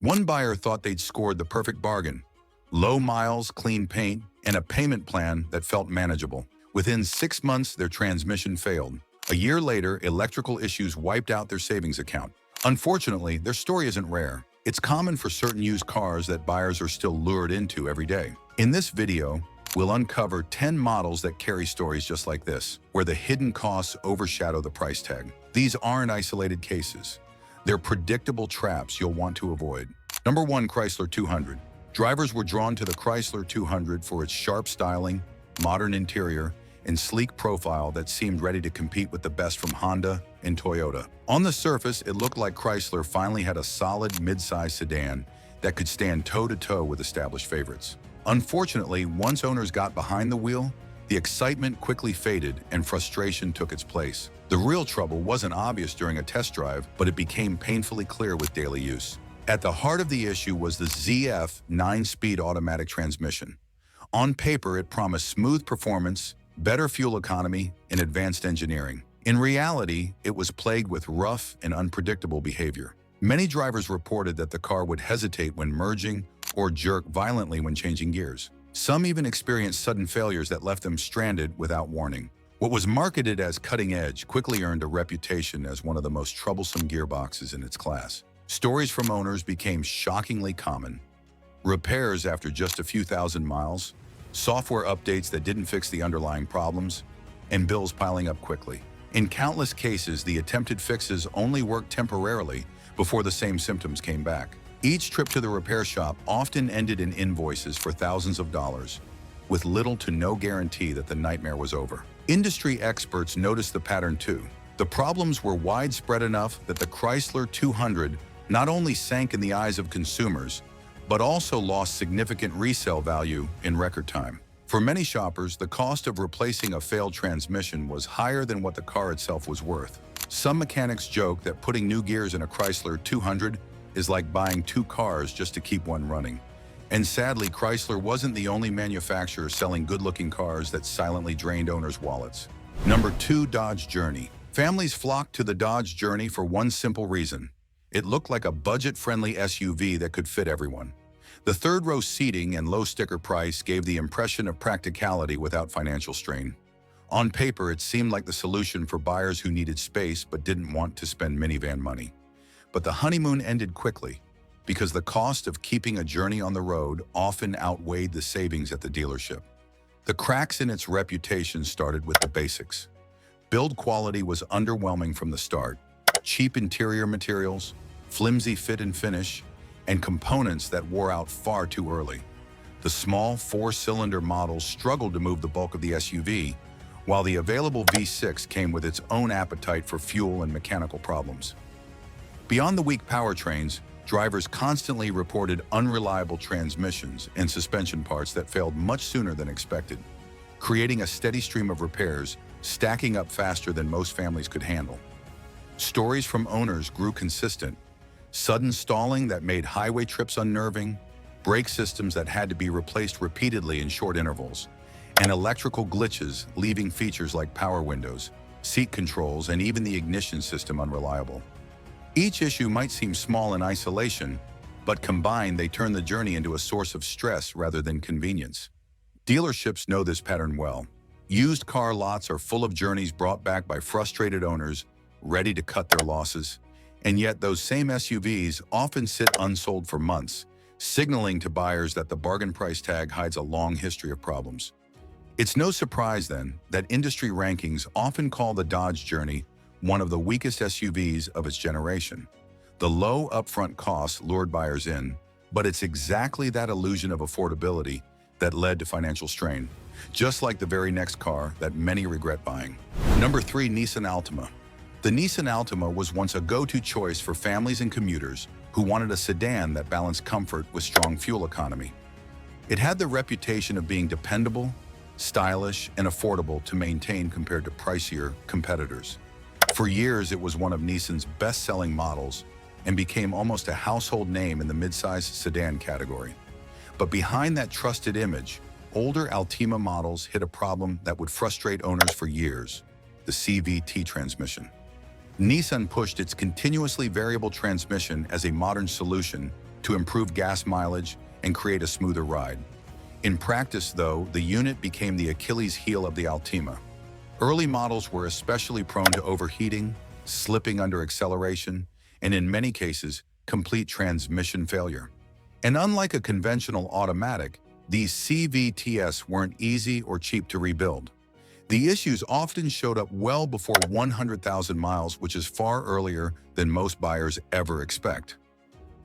One buyer thought they'd scored the perfect bargain: low miles, clean paint, and a payment plan that felt manageable. Within 6 months, their transmission failed. A year later, electrical issues wiped out their savings account. Unfortunately, their story isn't rare. It's common for certain used cars that buyers are still lured into every day. In this video, we'll uncover 10 models that carry stories just like this, where the hidden costs overshadow the price tag. These aren't isolated cases. They're predictable traps you'll want to avoid. Number 1. Chrysler 200. Drivers were drawn to the Chrysler 200 for its sharp styling, modern interior, and sleek profile that seemed ready to compete with the best from Honda and Toyota. On the surface, it looked like Chrysler finally had a solid mid-size sedan that could stand toe-to-toe with established favorites. Unfortunately, once owners got behind the wheel, the excitement quickly faded and frustration took its place. The real trouble wasn't obvious during a test drive, but it became painfully clear with daily use. At the heart of the issue was the ZF 9-speed automatic transmission. On paper, it promised smooth performance, better fuel economy, and advanced engineering. In reality, it was plagued with rough and unpredictable behavior. Many drivers reported that the car would hesitate when merging or jerk violently when changing gears. Some even experienced sudden failures that left them stranded without warning. What was marketed as cutting edge quickly earned a reputation as one of the most troublesome gearboxes in its class. Stories from owners became shockingly common. Repairs after just a few thousand miles, software updates that didn't fix the underlying problems, and bills piling up quickly. In countless cases, the attempted fixes only worked temporarily before the same symptoms came back. Each trip to the repair shop often ended in invoices for thousands of dollars, with little to no guarantee that the nightmare was over. Industry experts noticed the pattern too. The problems were widespread enough that the Chrysler 200 not only sank in the eyes of consumers, but also lost significant resale value in record time. For many shoppers, the cost of replacing a failed transmission was higher than what the car itself was worth. Some mechanics joke that putting new gears in a Chrysler 200 is like buying 2 cars just to keep one running. And sadly, Chrysler wasn't the only manufacturer selling good-looking cars that silently drained owners' wallets. Number 2. Dodge Journey. Families flocked to the Dodge Journey for one simple reason: it looked like a budget-friendly SUV that could fit everyone. The third-row seating and low sticker price gave the impression of practicality without financial strain. On paper, it seemed like the solution for buyers who needed space but didn't want to spend minivan money. But the honeymoon ended quickly, because the cost of keeping a Journey on the road often outweighed the savings at the dealership. The cracks in its reputation started with the basics. Build quality was underwhelming from the start. Cheap interior materials, flimsy fit and finish, and components that wore out far too early. The small 4-cylinder models struggled to move the bulk of the SUV, while the available V6 came with its own appetite for fuel and mechanical problems. Beyond the weak powertrains, drivers constantly reported unreliable transmissions and suspension parts that failed much sooner than expected, creating a steady stream of repairs, stacking up faster than most families could handle. Stories from owners grew consistent: sudden stalling that made highway trips unnerving, brake systems that had to be replaced repeatedly in short intervals, and electrical glitches leaving features like power windows, seat controls, and even the ignition system unreliable. Each issue might seem small in isolation, but combined they turn the Journey into a source of stress rather than convenience. Dealerships know this pattern well. Used car lots are full of Journeys brought back by frustrated owners ready to cut their losses. And yet those same SUVs often sit unsold for months, signaling to buyers that the bargain price tag hides a long history of problems. It's no surprise then that industry rankings often call the Dodge Journey one of the weakest SUVs of its generation. The low upfront costs lured buyers in, but it's exactly that illusion of affordability that led to financial strain, just like the very next car that many regret buying. Number 3. Nissan Altima. The Nissan Altima was once a go-to choice for families and commuters who wanted a sedan that balanced comfort with strong fuel economy. It had the reputation of being dependable, stylish, and affordable to maintain compared to pricier competitors. For years, it was one of Nissan's best-selling models and became almost a household name in the midsize sedan category. But behind that trusted image, older Altima models hit a problem that would frustrate owners for years: the CVT transmission. Nissan pushed its continuously variable transmission as a modern solution to improve gas mileage and create a smoother ride. In practice, though, the unit became the Achilles heel of the Altima. Early models were especially prone to overheating, slipping under acceleration, and in many cases, complete transmission failure. And unlike a conventional automatic, these CVTs weren't easy or cheap to rebuild. The issues often showed up well before 100,000 miles, which is far earlier than most buyers ever expect,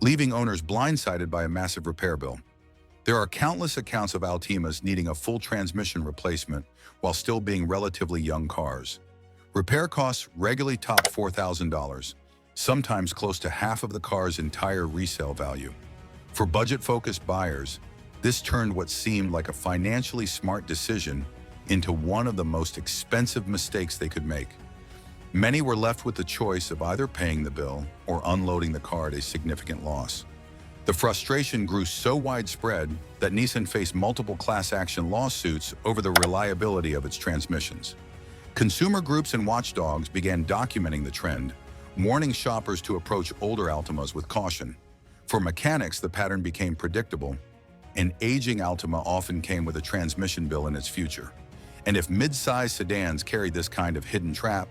leaving owners blindsided by a massive repair bill. There are countless accounts of Altimas needing a full transmission replacement while still being relatively young cars. Repair costs regularly top $4,000, sometimes close to half of the car's entire resale value. For budget-focused buyers, this turned what seemed like a financially smart decision into one of the most expensive mistakes they could make. Many were left with the choice of either paying the bill or unloading the car at a significant loss. The frustration grew so widespread that Nissan faced multiple class action lawsuits over the reliability of its transmissions. Consumer groups and watchdogs began documenting the trend, warning shoppers to approach older Altimas with caution. For mechanics, the pattern became predictable. An aging Altima often came with a transmission bill in its future. And if mid-size sedans carried this kind of hidden trap,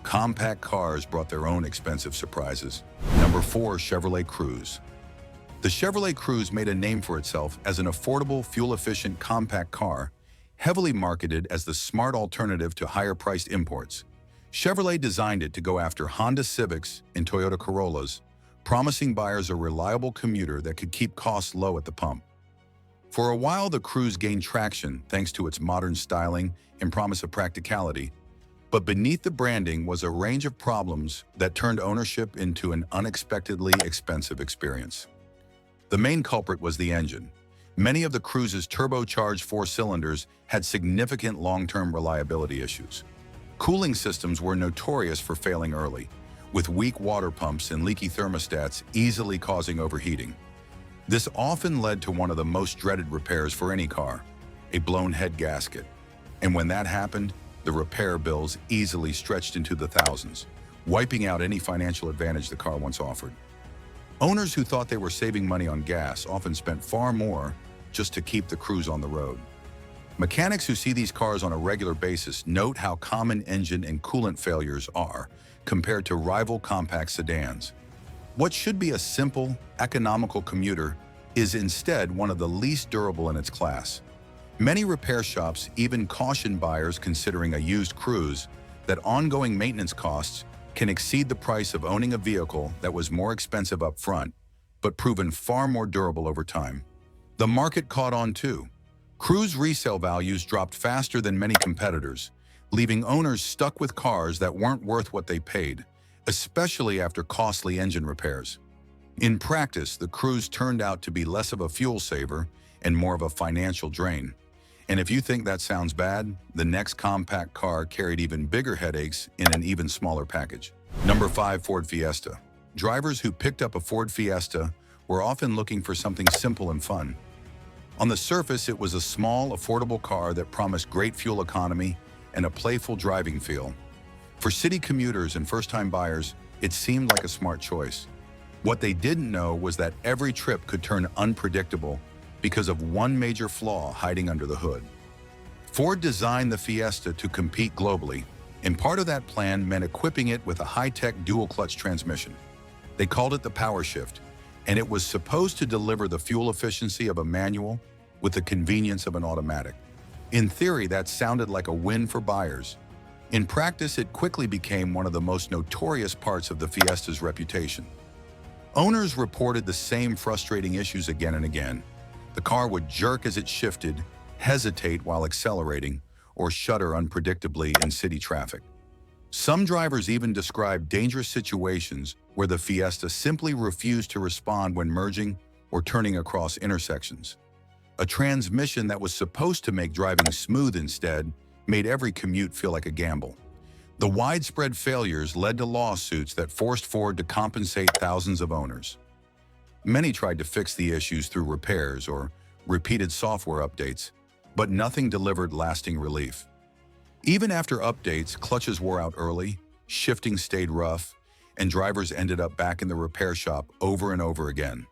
compact cars brought their own expensive surprises. Number 4. Chevrolet Cruze. The Chevrolet Cruze made a name for itself as an affordable, fuel-efficient compact car, heavily marketed as the smart alternative to higher-priced imports. Chevrolet designed it to go after Honda Civics and Toyota Corollas, promising buyers a reliable commuter that could keep costs low at the pump. For a while, the Cruze gained traction thanks to its modern styling and promise of practicality, but beneath the branding was a range of problems that turned ownership into an unexpectedly expensive experience. The main culprit was the engine. Many of the Cruze's turbocharged 4 cylinders had significant long-term reliability issues. Cooling systems were notorious for failing early, with weak water pumps and leaky thermostats easily causing overheating. This often led to one of the most dreaded repairs for any car, a blown head gasket. And when that happened, the repair bills easily stretched into the thousands, wiping out any financial advantage the car once offered. Owners who thought they were saving money on gas often spent far more just to keep the Cruze on the road. Mechanics who see these cars on a regular basis note how common engine and coolant failures are compared to rival compact sedans. What should be a simple, economical commuter is instead one of the least durable in its class. Many repair shops even caution buyers considering a used Cruze that ongoing maintenance costs can exceed the price of owning a vehicle that was more expensive up front, but proven far more durable over time. The market caught on too. Cruze resale values dropped faster than many competitors, leaving owners stuck with cars that weren't worth what they paid, especially after costly engine repairs. In practice, the Cruze turned out to be less of a fuel saver and more of a financial drain. And if you think that sounds bad, the next compact car carried even bigger headaches in an even smaller package. Number 5. Ford Fiesta. Drivers who picked up a Ford Fiesta were often looking for something simple and fun. On the surface, it was a small, affordable car that promised great fuel economy and a playful driving feel. For city commuters and first-time buyers, it seemed like a smart choice. What they didn't know was that every trip could turn unpredictable because of one major flaw hiding under the hood. Ford designed the Fiesta to compete globally, and part of that plan meant equipping it with a high-tech dual-clutch transmission. They called it the Power Shift, and it was supposed to deliver the fuel efficiency of a manual with the convenience of an automatic. In theory, that sounded like a win for buyers. In practice, it quickly became one of the most notorious parts of the Fiesta's reputation. Owners reported the same frustrating issues again and again. The car would jerk as it shifted, hesitate while accelerating, or shudder unpredictably in city traffic. Some drivers even described dangerous situations where the Fiesta simply refused to respond when merging or turning across intersections. A transmission that was supposed to make driving smooth instead made every commute feel like a gamble. The widespread failures led to lawsuits that forced Ford to compensate thousands of owners. Many tried to fix the issues through repairs or repeated software updates, but nothing delivered lasting relief. Even after updates, clutches wore out early, shifting stayed rough, and drivers ended up back in the repair shop over and over again.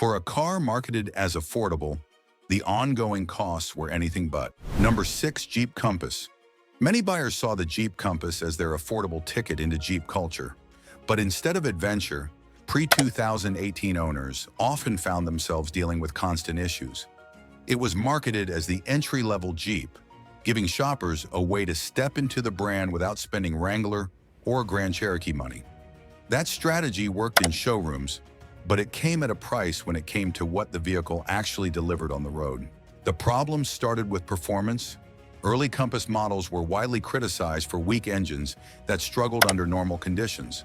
For a car marketed as affordable, the ongoing costs were anything but. Number 6. Jeep Compass. Many buyers saw the Jeep Compass as their affordable ticket into Jeep culture. But instead of adventure, pre-2018 owners often found themselves dealing with constant issues. It was marketed as the entry-level Jeep, giving shoppers a way to step into the brand without spending Wrangler or Grand Cherokee money. That strategy worked in showrooms, but it came at a price when it came to what the vehicle actually delivered on the road. The problem started with performance. Early Compass models were widely criticized for weak engines that struggled under normal conditions.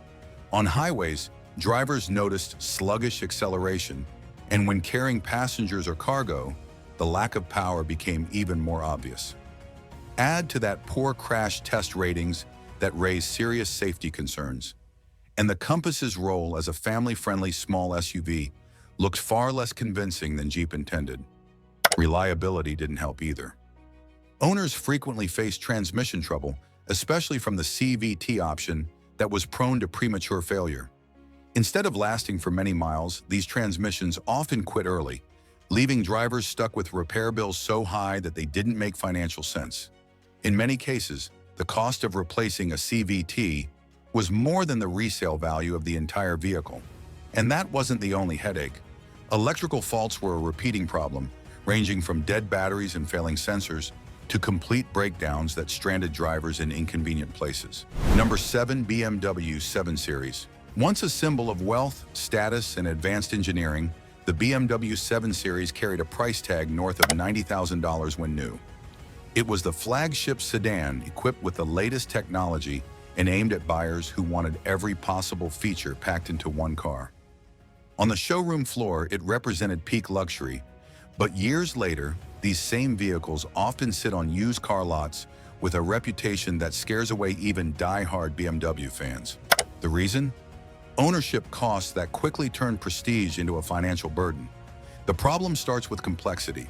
On highways, drivers noticed sluggish acceleration, and when carrying passengers or cargo, the lack of power became even more obvious. Add to that poor crash test ratings that raised serious safety concerns, and the Compass's role as a family-friendly small SUV looked far less convincing than Jeep intended. Reliability didn't help either. Owners frequently faced transmission trouble, especially from the CVT option that was prone to premature failure. Instead of lasting for many miles, these transmissions often quit early, leaving drivers stuck with repair bills so high that they didn't make financial sense. In many cases, the cost of replacing a CVT was more than the resale value of the entire vehicle. And that wasn't the only headache. Electrical faults were a repeating problem, ranging from dead batteries and failing sensors to complete breakdowns that stranded drivers in inconvenient places. Number 7. BMW 7 Series. Once a symbol of wealth, status, and advanced engineering, the BMW 7 Series carried a price tag north of $90,000 when new. It was the flagship sedan equipped with the latest technology and aimed at buyers who wanted every possible feature packed into one car. On the showroom floor, it represented peak luxury, but years later, these same vehicles often sit on used car lots with a reputation that scares away even die-hard BMW fans. The reason? Ownership costs that quickly turn prestige into a financial burden. The problem starts with complexity.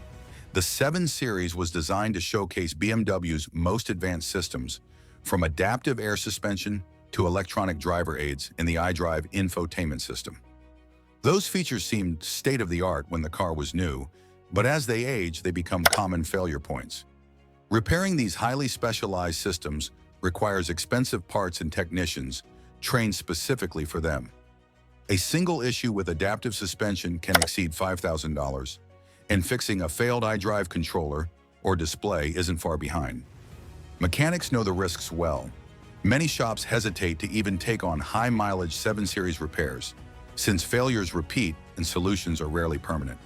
The 7 Series was designed to showcase BMW's most advanced systems, from adaptive air suspension to electronic driver aids in the iDrive infotainment system. Those features seemed state-of-the-art when the car was new, but as they age, they become common failure points. Repairing these highly specialized systems requires expensive parts and technicians trained specifically for them. A single issue with adaptive suspension can exceed $5,000, and fixing a failed iDrive controller or display isn't far behind. Mechanics know the risks well. Many shops hesitate to even take on high-mileage 7 Series repairs, since failures repeat and solutions are rarely permanent.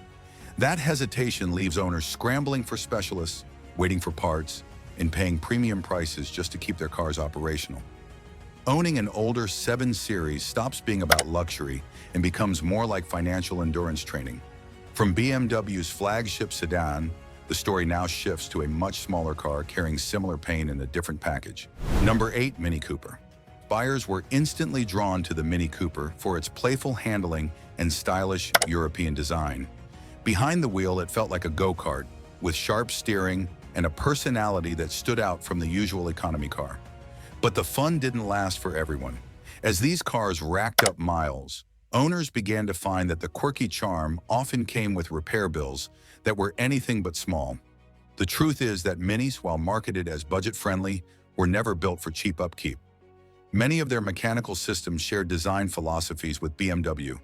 That hesitation leaves owners scrambling for specialists, waiting for parts, and paying premium prices just to keep their cars operational. Owning an older 7 Series stops being about luxury and becomes more like financial endurance training. From BMW's flagship sedan, the story now shifts to a much smaller car carrying similar pain in a different package. Number 8. Mini Cooper. Buyers were instantly drawn to the Mini Cooper for its playful handling and stylish European design. Behind the wheel, it felt like a go-kart, with sharp steering and a personality that stood out from the usual economy car. But the fun didn't last for everyone. As these cars racked up miles, owners began to find that the quirky charm often came with repair bills that were anything but small. The truth is that Minis, while marketed as budget-friendly, were never built for cheap upkeep. Many of their mechanical systems shared design philosophies with BMW,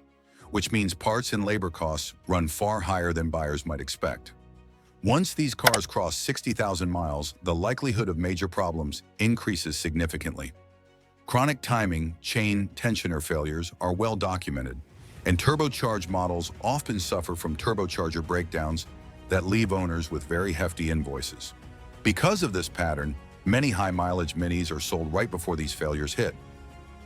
which means parts and labor costs run far higher than buyers might expect. Once these cars cross 60,000 miles, the likelihood of major problems increases significantly. Chronic timing, chain, tensioner failures are well documented, and turbocharged models often suffer from turbocharger breakdowns that leave owners with very hefty invoices. Because of this pattern, many high-mileage Minis are sold right before these failures hit.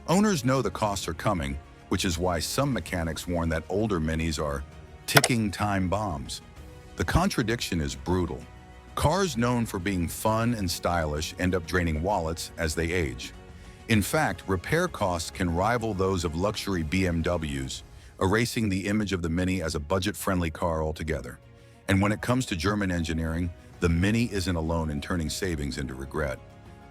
Owners know the costs are coming, which is why some mechanics warn that older Minis are ticking time bombs. The contradiction is brutal. Cars known for being fun and stylish end up draining wallets as they age. In fact, repair costs can rival those of luxury BMWs, erasing the image of the Mini as a budget-friendly car altogether. And when it comes to German engineering, the Mini isn't alone in turning savings into regret.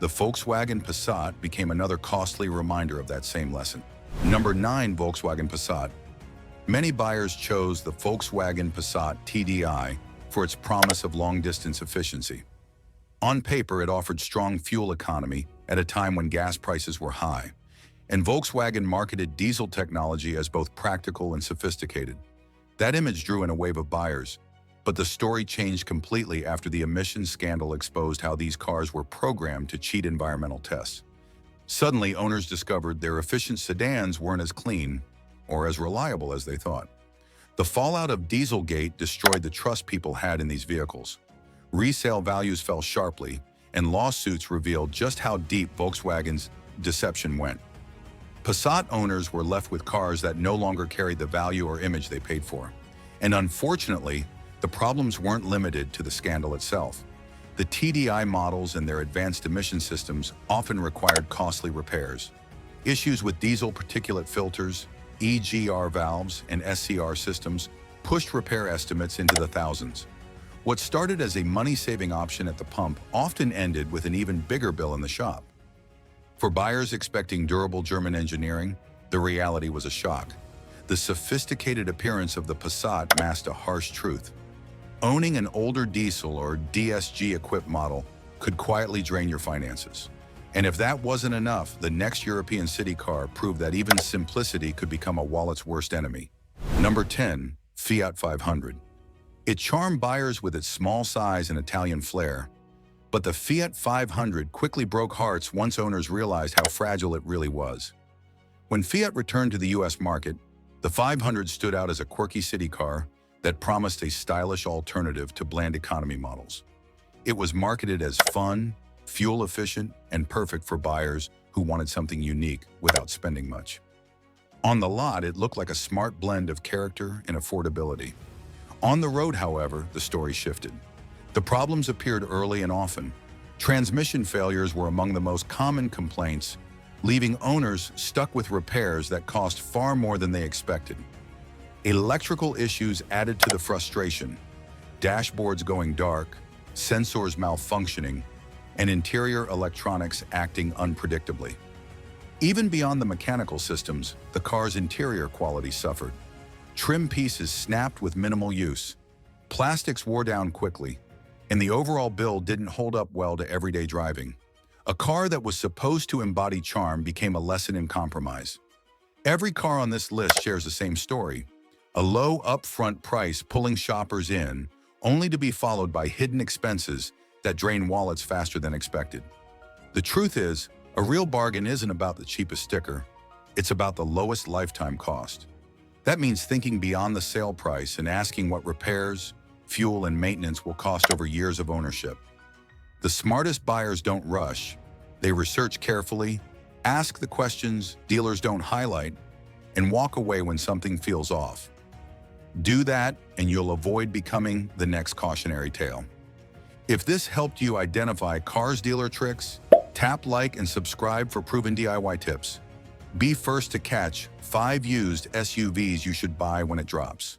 The Volkswagen Passat became another costly reminder of that same lesson. Number 9. Volkswagen Passat. Many buyers chose the Volkswagen Passat TDI for its promise of long-distance efficiency. On paper, it offered strong fuel economy at a time when gas prices were high, and Volkswagen marketed diesel technology as both practical and sophisticated. That image drew in a wave of buyers, but the story changed completely after the emissions scandal exposed how these cars were programmed to cheat environmental tests. Suddenly, owners discovered their efficient sedans weren't as clean or as reliable as they thought. The fallout of Dieselgate destroyed the trust people had in these vehicles. Resale values fell sharply, and lawsuits revealed just how deep Volkswagen's deception went. Passat owners were left with cars that no longer carried the value or image they paid for. And unfortunately, the problems weren't limited to the scandal itself. The TDI models and their advanced emission systems often required costly repairs. Issues with diesel particulate filters, EGR valves, and SCR systems pushed repair estimates into the thousands. What started as a money-saving option at the pump often ended with an even bigger bill in the shop. For buyers expecting durable German engineering, the reality was a shock. The sophisticated appearance of the Passat masked a harsh truth. Owning an older diesel or DSG-equipped model could quietly drain your finances. And if that wasn't enough, the next European city car proved that even simplicity could become a wallet's worst enemy. Number 10. Fiat 500. It charmed buyers with its small size and Italian flair, but the Fiat 500 quickly broke hearts once owners realized how fragile it really was. When Fiat returned to the US market, the 500 stood out as a quirky city car that promised a stylish alternative to bland economy models. It was marketed as fun, fuel-efficient, and perfect for buyers who wanted something unique without spending much. On the lot, it looked like a smart blend of character and affordability. On the road, however, the story shifted. The problems appeared early and often. Transmission failures were among the most common complaints, leaving owners stuck with repairs that cost far more than they expected. Electrical issues added to the frustration, dashboards going dark, sensors malfunctioning, and interior electronics acting unpredictably. Even beyond the mechanical systems, the car's interior quality suffered. Trim pieces snapped with minimal use, plastics wore down quickly, and the overall build didn't hold up well to everyday driving. A car that was supposed to embody charm became a lesson in compromise. Every car on this list shares the same story: a low upfront price pulling shoppers in, only to be followed by hidden expenses that drain wallets faster than expected. The truth is, a real bargain isn't about the cheapest sticker, it's about the lowest lifetime cost. That means thinking beyond the sale price and asking what repairs, fuel, and maintenance will cost over years of ownership. The smartest buyers don't rush. They research carefully, ask the questions dealers don't highlight, and walk away when something feels off. Do that, and you'll avoid becoming the next cautionary tale. If this helped you identify cars dealer tricks, tap like and subscribe for proven DIY tips. Be first to catch 5 used SUVs you should buy when it drops.